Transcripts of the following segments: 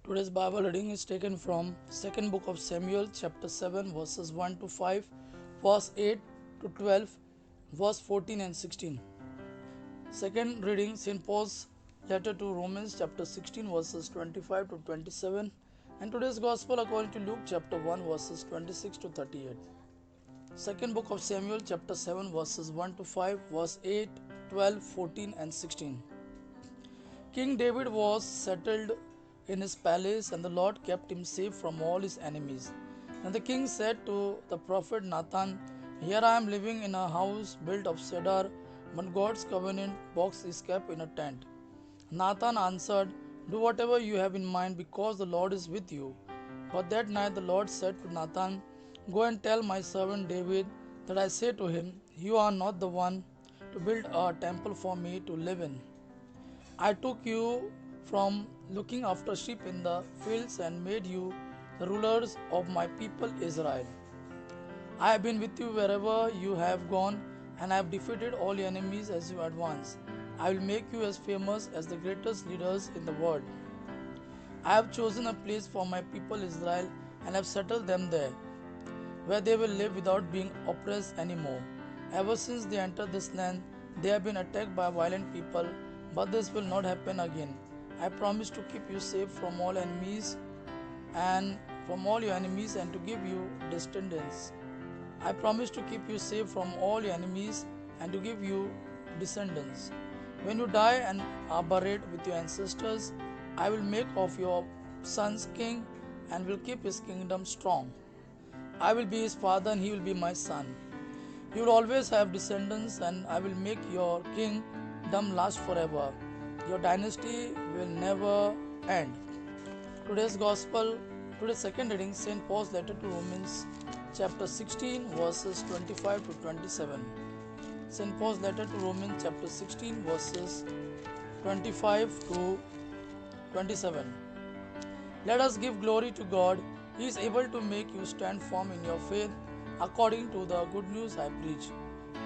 Today's Bible reading is taken from second book of Samuel chapter 7 verses 1 to 5, verse 8 to 12, verse 14 and 16. Second reading, St. Paul's letter to Romans chapter 16 verses 25 to 27, and today's Gospel according to Luke chapter 1 verses 26 to 38. Second book of Samuel chapter 7 verses 1 to 5, verse 8, 12, 14 and 16. King David was settled in his palace, and the Lord kept him safe from all his enemies. And the king said to the prophet Nathan, "Here I am living in a house built of cedar, but God's covenant box is kept in a tent." Nathan answered, "Do whatever you have in mind, because the Lord is with you." But that night the Lord said to Nathan, "Go and tell my servant David that I say to him, You are not the one to build a temple for me to live in. I took you from looking after sheep in the fields and made you the rulers of my people Israel. I have been with you wherever you have gone, and I have defeated all your enemies as you advance. I will make you as famous as the greatest leaders in the world. I have chosen a place for my people Israel and have settled them there, where they will live without being oppressed anymore. Ever since they entered this land, they have been attacked by violent people, but this will not happen again. I promise to keep you safe from all enemies and from all your enemies and to give you descendants. I promise to keep you safe from all your enemies and to give you descendants. When you die and are buried with your ancestors, I will make of your sons king and will keep his kingdom strong. I will be his father and he will be my son. You will always have descendants, and I will make your kingdom last forever. Your dynasty will never end. Today's second reading, St. Paul's letter to Romans chapter 16 verses 25 to 27. St. Paul's letter to Romans chapter 16 verses 25 to 27. Let us give glory to God. He is able to make you stand firm in your faith according to the good news I preach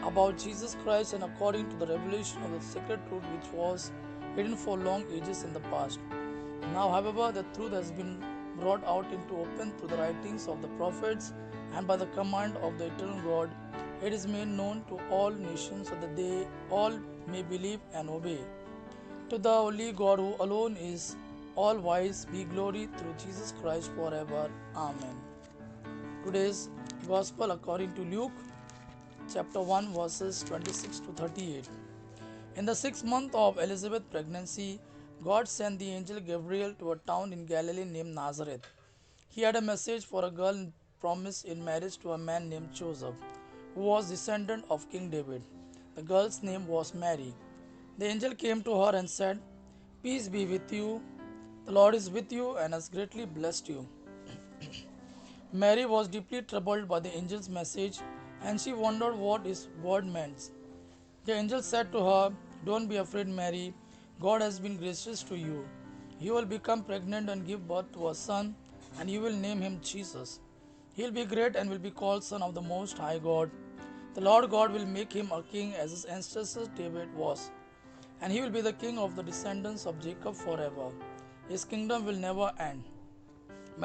about Jesus Christ, and according to the revelation of the sacred truth which was hidden for long ages in the past. Now, however, the truth has been brought out into open through the writings of the prophets, and by the command of the eternal God, it is made known to all nations so that they all may believe and obey. To the only God who alone is all wise be glory through Jesus Christ forever. Amen. Today's Gospel according to Luke chapter 1 verses 26 to 38. In the 6th month of Elizabeth's pregnancy, God sent the angel Gabriel to a town in Galilee named Nazareth. He had a message for a girl promised in marriage to a man named Joseph, who was descendant of King David. The girl's name was Mary. The angel came to her and said, "Peace be with you. The Lord is with you and has greatly blessed you." Mary was deeply troubled by the angel's message, and she wondered what his word meant. The angel said to her, "Don't be afraid, Mary. God has been gracious to you. You will become pregnant and give birth to a son, and you will name him Jesus. He will be great and will be called Son of the Most High God. The Lord God will make him a king as his ancestor David was, and he will be the king of the descendants of Jacob forever. His kingdom will never end."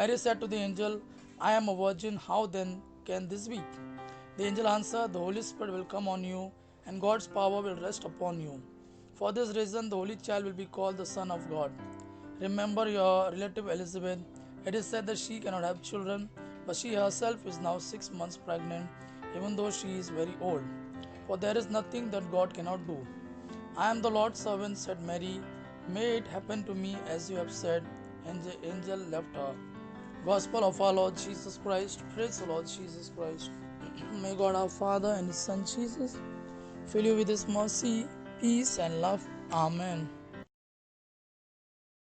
Mary said to the angel, "I am a virgin. How then can this be?" The angel answered, "The Holy Spirit will come on you, and God's power will rest upon you. For this reason, the Holy Child will be called the Son of God. Remember your relative Elizabeth. It is said that she cannot have children, but she herself is now 6 months pregnant, even though she is very old. For there is nothing that God cannot do." "I am the Lord's servant," said Mary. "May it happen to me as you have said." And the angel left her. Gospel of our Lord Jesus Christ. Praise the Lord Jesus Christ. May God our Father and His Son Jesus fill you with His mercy, peace and love. Amen.